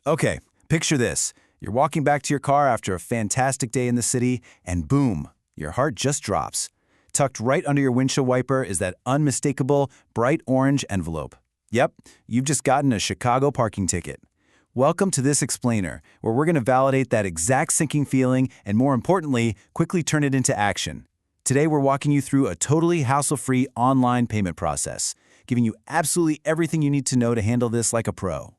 Okay, picture this. You're walking back to your car after a fantastic day in the city, and boom, your heart just drops. Tucked right under your windshield wiper is that unmistakable, bright orange envelope. Yep, you've just gotten a Chicago parking ticket. Welcome to this explainer, where we're going to validate that exact sinking feeling and, more importantly, quickly turn it into action. Today, we're walking you through a totally hassle-free online payment process, giving you absolutely everything you need to know to handle this like a pro.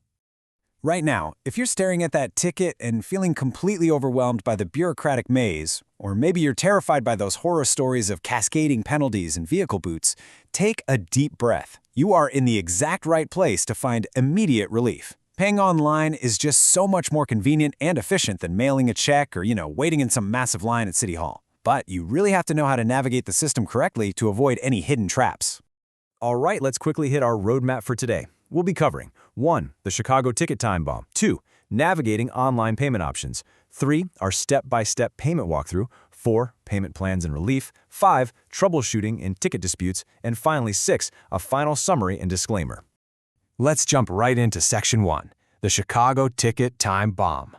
Right now, if you're staring at that ticket and feeling completely overwhelmed by the bureaucratic maze, or maybe you're terrified by those horror stories of cascading penalties and vehicle boots, take a deep breath. You are in the exact right place to find immediate relief. Paying online is just so much more convenient and efficient than mailing a check or, waiting in some massive line at City Hall. But you really have to know how to navigate the system correctly to avoid any hidden traps. All right, let's quickly hit our roadmap for today. We'll be covering 1. The Chicago Ticket Time Bomb. 2. Navigating online payment options. 3. Our step-by-step payment walkthrough. 4. Payment plans and relief. 5. Troubleshooting in ticket disputes. And finally, 6. A final summary and disclaimer. Let's jump right into Section 1. The Chicago Ticket Time Bomb.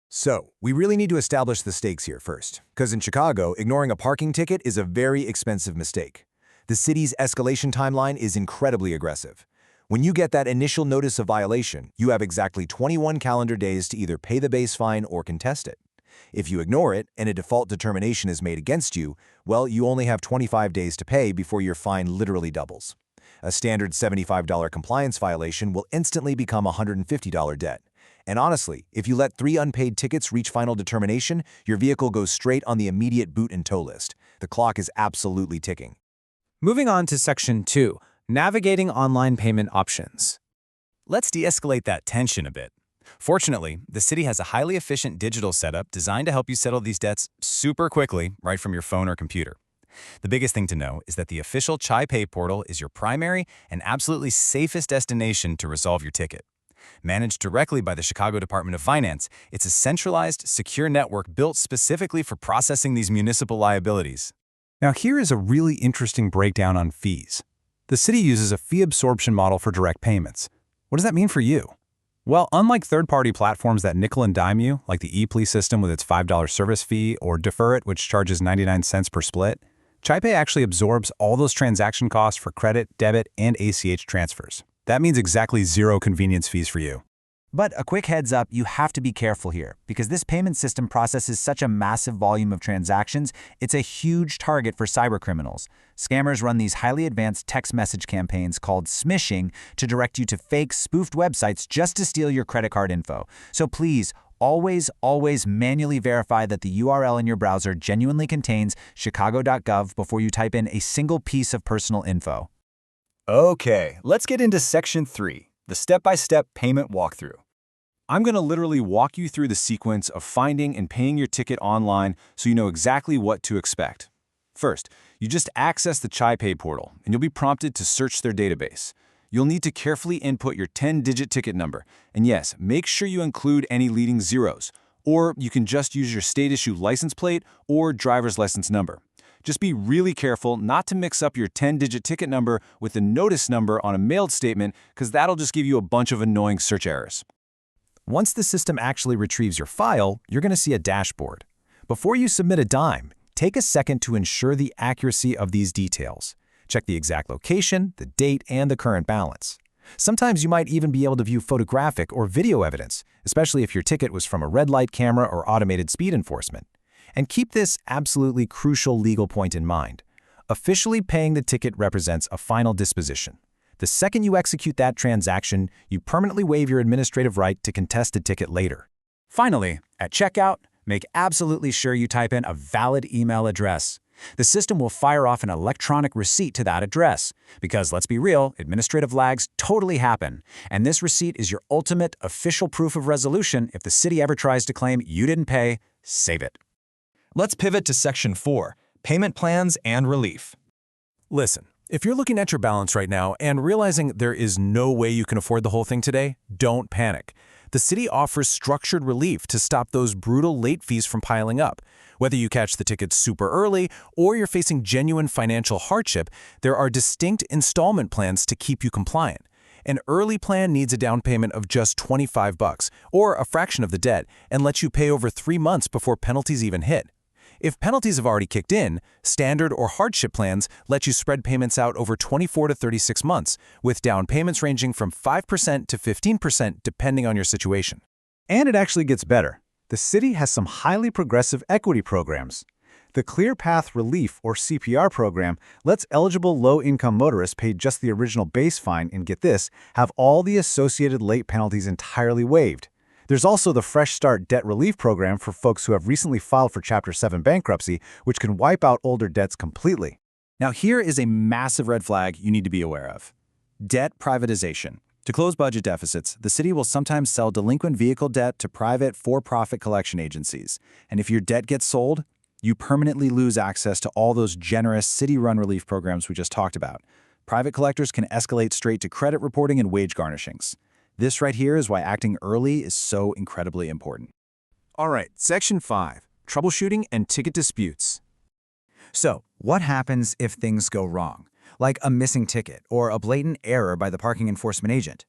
So, we really need to establish the stakes here first, because in Chicago, ignoring a parking ticket is a very expensive mistake. The city's escalation timeline is incredibly aggressive. When you get that initial notice of violation, you have exactly 21 calendar days to either pay the base fine or contest it. If you ignore it and a default determination is made against you, well, you only have 25 days to pay before your fine literally doubles. A standard $75 compliance violation will instantly become a $150 debt. And honestly, if you let 3 unpaid tickets reach final determination, your vehicle goes straight on the immediate boot and tow list. The clock is absolutely ticking. Moving on to Section 2. Navigating online payment options. Let's de-escalate that tension a bit. Fortunately, the city has a highly efficient digital setup designed to help you settle these debts super quickly right from your phone or computer. The biggest thing to know is that the official ChiPay portal is your primary and absolutely safest destination to resolve your ticket. Managed directly by the Chicago Department of Finance, it's a centralized, secure network built specifically for processing these municipal liabilities. Now here is a really interesting breakdown on fees. The city uses a fee absorption model for direct payments. What does that mean for you? Well, unlike third-party platforms that nickel and dime you, like the ePlea system with its $5 service fee, or Defer It, which charges 99 cents per split, ChiPay actually absorbs all those transaction costs for credit, debit, and ACH transfers. That means exactly 0 convenience fees for you. But a quick heads up, you have to be careful here, because this payment system processes such a massive volume of transactions, it's a huge target for cybercriminals. Scammers run these highly advanced text message campaigns called smishing to direct you to fake, spoofed websites just to steal your credit card info. So please, always manually verify that the URL in your browser genuinely contains chicago.gov before you type in a single piece of personal info. Okay, let's get into Section 3, the step-by-step payment walkthrough. I'm going to literally walk you through the sequence of finding and paying your ticket online so you know exactly what to expect. First, you just access the ChiPay portal, and you'll be prompted to search their database. You'll need to carefully input your 10-digit ticket number, and yes, make sure you include any leading zeros, or you can just use your state-issue license plate or driver's license number. Just be really careful not to mix up your 10-digit ticket number with the notice number on a mailed statement, because that'll just give you a bunch of annoying search errors. Once the system actually retrieves your file, you're going to see a dashboard. Before you submit a dime, take a second to ensure the accuracy of these details. Check the exact location, the date, and the current balance. Sometimes you might even be able to view photographic or video evidence, especially if your ticket was from a red light camera or automated speed enforcement. And keep this absolutely crucial legal point in mind. Officially paying the ticket represents a final disposition. The second you execute that transaction, you permanently waive your administrative right to contest the ticket later. Finally, at checkout, make absolutely sure you type in a valid email address. The system will fire off an electronic receipt to that address. Because let's be real, administrative lags totally happen. And this receipt is your ultimate official proof of resolution if the city ever tries to claim you didn't pay. Save it. Let's pivot to Section 4, Payment Plans and Relief. Listen, if you're looking at your balance right now and realizing there is no way you can afford the whole thing today, don't panic. The city offers structured relief to stop those brutal late fees from piling up. Whether you catch the ticket super early or you're facing genuine financial hardship, there are distinct installment plans to keep you compliant. An early plan needs a down payment of just $25 or a fraction of the debt and lets you pay over 3 months before penalties even hit. If penalties have already kicked in, standard or hardship plans let you spread payments out over 24 to 36 months, with down payments ranging from 5% to 15% depending on your situation. And it actually gets better. The city has some highly progressive equity programs. The Clear Path Relief, or CPR program, lets eligible low-income motorists pay just the original base fine and, get this, have all the associated late penalties entirely waived. There's also the Fresh Start Debt Relief Program for folks who have recently filed for Chapter 7 bankruptcy, which can wipe out older debts completely. Now here is a massive red flag you need to be aware of. Debt privatization. To close budget deficits, the city will sometimes sell delinquent vehicle debt to private for-profit collection agencies. And if your debt gets sold, you permanently lose access to all those generous city-run relief programs we just talked about. Private collectors can escalate straight to credit reporting and wage garnishings. This right here is why acting early is so incredibly important. All right, Section 5, Troubleshooting and Ticket Disputes. So, what happens if things go wrong, like a missing ticket or a blatant error by the parking enforcement agent?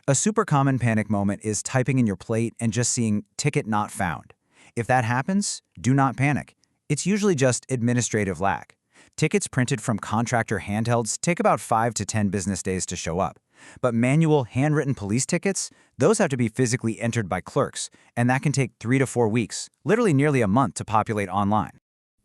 A super common panic moment is typing in your plate and just seeing "ticket not found." If that happens, do not panic. It's usually just administrative lag. Tickets printed from contractor handhelds take about 5 to 10 business days to show up. But manual, handwritten police tickets, those have to be physically entered by clerks, and that can take 3 to 4 weeks, literally nearly a month to populate online.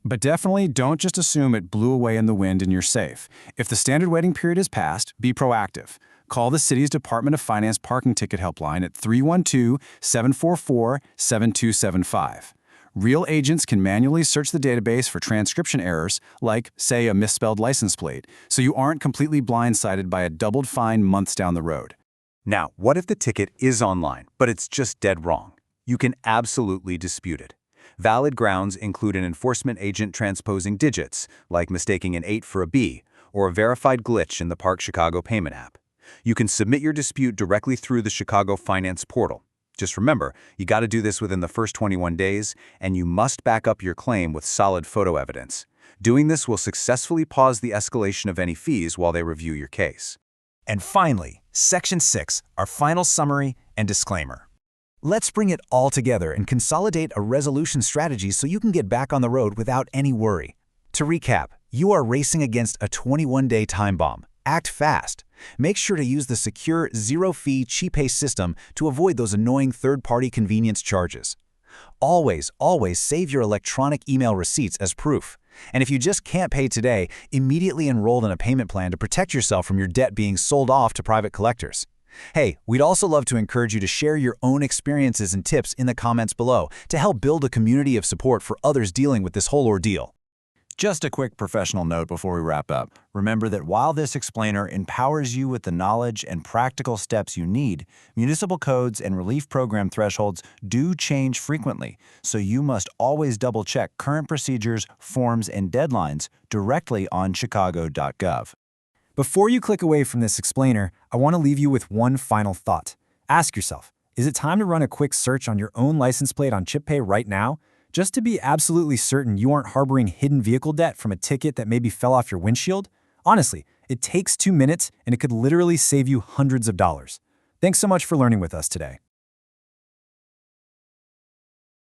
But definitely don't just assume it blew away in the wind and you're safe. If the standard waiting period is passed, be proactive. Call the city's Department of Finance parking ticket helpline at 312-744-7275. Real agents can manually search the database for transcription errors, like, say, a misspelled license plate, so you aren't completely blindsided by a doubled fine months down the road. Now, what if the ticket is online, but it's just dead wrong? You can absolutely dispute it. Valid grounds include an enforcement agent transposing digits, like mistaking an 8 for a B, or a verified glitch in the Park Chicago payment app. You can submit your dispute directly through the Chicago Finance portal. Just remember, you got to do this within the first 21 days, and you must back up your claim with solid photo evidence. Doing this will successfully pause the escalation of any fees while they review your case. And finally, Section 6, our final summary and disclaimer. Let's bring it all together and consolidate a resolution strategy so you can get back on the road without any worry. To recap, you are racing against a 21-day time bomb. Act fast. Make sure to use the secure, zero-fee CheapPay system to avoid those annoying third-party convenience charges. Always save your electronic email receipts as proof. And if you just can't pay today, immediately enroll in a payment plan to protect yourself from your debt being sold off to private collectors. Hey, we'd also love to encourage you to share your own experiences and tips in the comments below to help build a community of support for others dealing with this whole ordeal. Just a quick professional note before we wrap up. Remember that while this explainer empowers you with the knowledge and practical steps you need, municipal codes and relief program thresholds do change frequently, so you must always double-check current procedures, forms, and deadlines directly on chicago.gov. Before you click away from this explainer, I want to leave you with one final thought. Ask yourself, is it time to run a quick search on your own license plate on CheapPay right now? Just to be absolutely certain you aren't harboring hidden vehicle debt from a ticket that maybe fell off your windshield? Honestly, it takes 2 minutes and it could literally save you hundreds of dollars. Thanks so much for learning with us today.